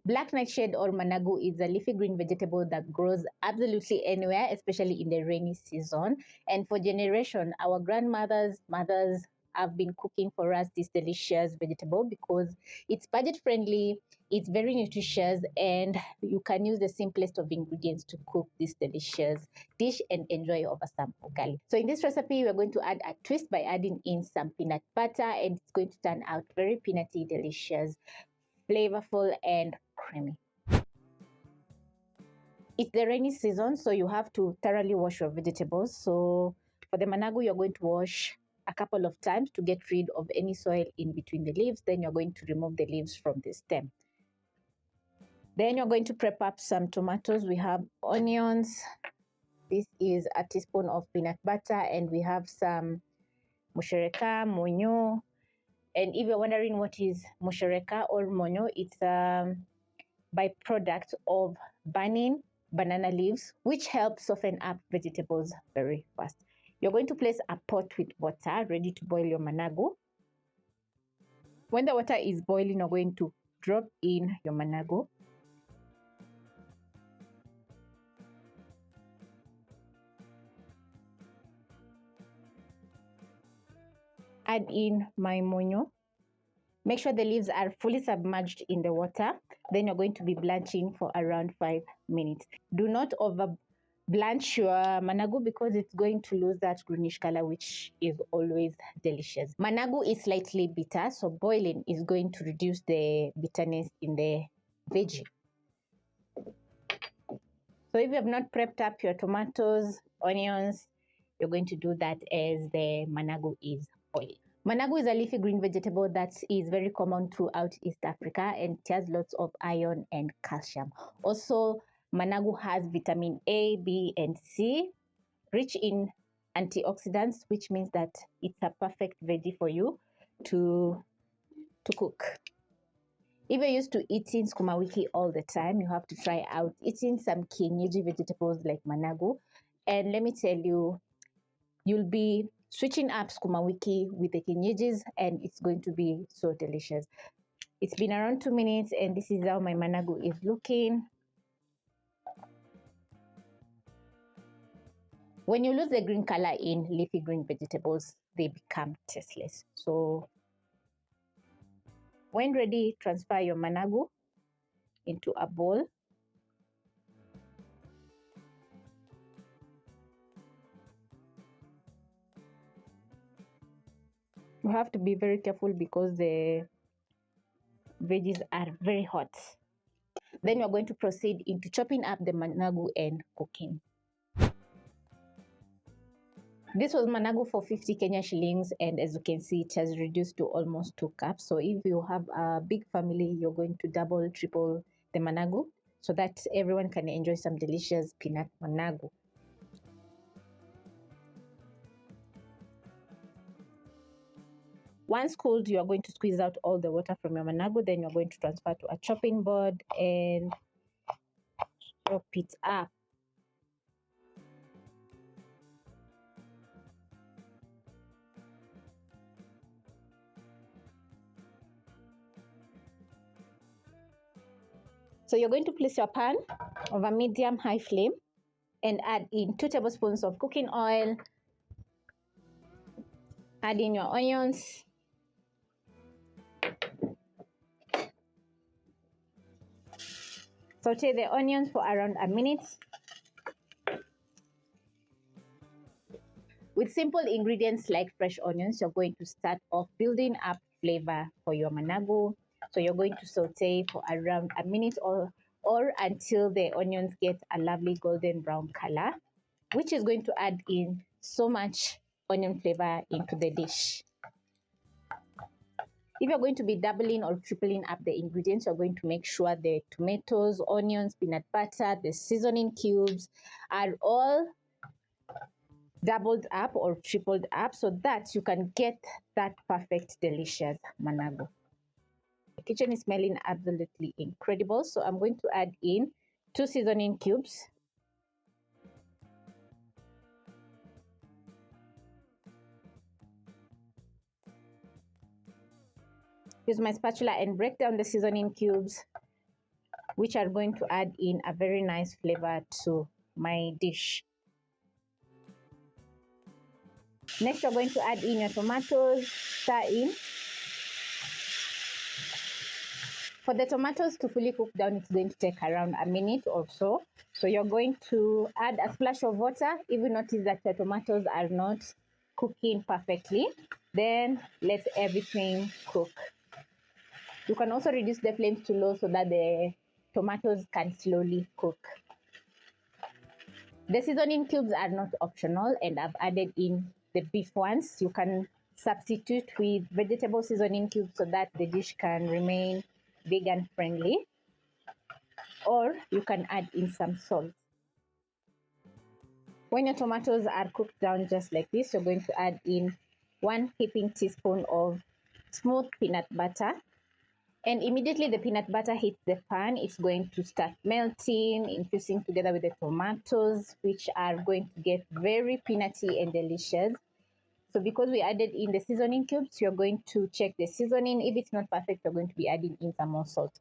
Black nightshade or managu is a leafy green vegetable that grows absolutely anywhere, especially in the rainy season. And for generations, our grandmothers, mothers have been cooking for us this delicious vegetable because it's budget friendly, it's very nutritious, and you can use the simplest of ingredients to cook this delicious dish and enjoy over some ugali. So in this recipe, we're going to add a twist by adding in some peanut butter, and it's going to turn out very peanutty, delicious, flavorful, and creamy. It's the rainy season, so you have to thoroughly wash your vegetables. So for the managu, you're going to wash a couple of times to get rid of any soil in between the leaves. Then you're going to remove the leaves from the stem. Then you're going to prep up some tomatoes. We have onions. This is a teaspoon of peanut butter, and we have some mushereka, monyo. And if you're wondering what is mushereka or monyo, it's a byproduct of burning banana leaves, which help soften up vegetables very fast. You're going to place a pot with water ready to boil your managu. When the water is boiling, you're going to drop in your managu. Add in my monyo. Make sure the leaves are fully submerged in the water. Then you're going to be blanching for around 5 minutes. Do not over blanch your managu because it's going to lose that greenish color, which is always delicious. Managu is slightly bitter, so boiling is going to reduce the bitterness in the veggie. So if you have not prepped up your tomatoes, onions, you're going to do that as the managu is boiling. Managu is a leafy green vegetable that is very common throughout East Africa, and it has lots of iron and calcium. Also, managu has vitamin A, B, and C, rich in antioxidants, which means that it's a perfect veggie for you to cook. If you're used to eating sukuma wiki all the time, you have to try out eating some kienyeji vegetables like managu. And let me tell you, you'll be switching up sukuma wiki with the kienyeji's, and it's going to be so delicious. It's been around 2 minutes, and this is how my managu is looking. When you lose the green color in leafy green vegetables, they become tasteless. So when ready, transfer your managu into a bowl. You have to be very careful because the veggies are very hot. Then you're going to proceed into chopping up the managu and cooking. This was managu for 50 Kenya shillings, and as you can see, it has reduced to almost 2 cups. So if you have a big family, you're going to double, triple the managu so that everyone can enjoy some delicious peanut managu. Once cooled, you are going to squeeze out all the water from your managu. Then you're going to transfer to a chopping board and chop it up. So you're going to place your pan over medium-high flame and add in 2 tablespoons of cooking oil. Add in your onions. Saute the onions for around a minute. With simple ingredients like fresh onions, you're going to start off building up flavor for your managu. So you're going to saute for around a minute or until the onions get a lovely golden brown color, which is going to add in so much onion flavor into the dish. If you're going to be doubling or tripling up the ingredients, you're going to make sure the tomatoes, onions, peanut butter, the seasoning cubes are all doubled up or tripled up so that you can get that perfect, delicious managu. The kitchen is smelling absolutely incredible, so I'm going to add in 2 seasoning cubes. Use my spatula and break down the seasoning cubes. which are going to add in a very nice flavor to my dish. Next, you're going to add in your tomatoes, stir in. For the tomatoes to fully cook down, it's going to take around a minute or so. So you're going to add a splash of water. If you notice that the tomatoes are not cooking perfectly, then let everything cook. You can also reduce the flames to low so that the tomatoes can slowly cook. The seasoning cubes are not optional, and I've added in the beef ones. You can substitute with vegetable seasoning cubes so that the dish can remain vegan friendly, or you can add in some salt. When your tomatoes are cooked down just like this, you're going to add in 1 heaping teaspoon of smooth peanut butter. And immediately the peanut butter hits the pan, it's going to start melting, infusing together with the tomatoes, which are going to get very peanutty and delicious. So because we added in the seasoning cubes, you're going to check the seasoning. If it's not perfect, you're going to be adding in some more salt.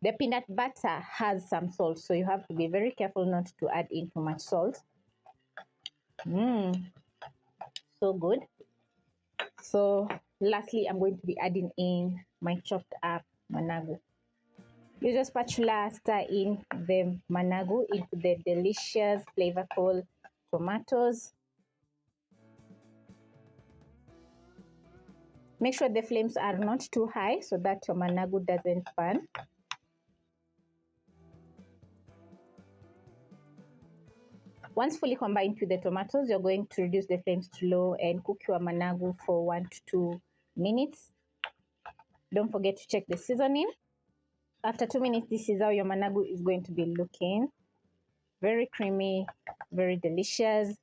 The peanut butter has some salt, so you have to be very careful not to add in too much salt. So good. So lastly, I'm going to be adding in my chopped up managu. Use a spatula, stir in the managu into the delicious, flavorful tomatoes. Make sure the flames are not too high so that your managu doesn't burn. Once fully combined with the tomatoes, you're going to reduce the flames to low and cook your managu for 1 to 2 minutes. Don't forget to check the seasoning. After 2 minutes, this is how your managu is going to be looking. Very creamy, very delicious,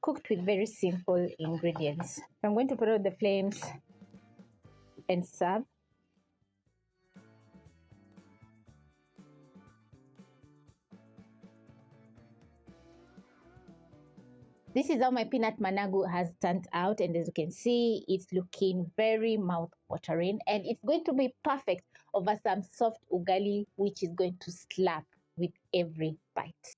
cooked with very simple ingredients. I'm going to put out the flames and serve. This is how my peanut managu has turned out, and as you can see, it's looking very mouth-watering, and it's going to be perfect over some soft ugali, which is going to slap with every bite.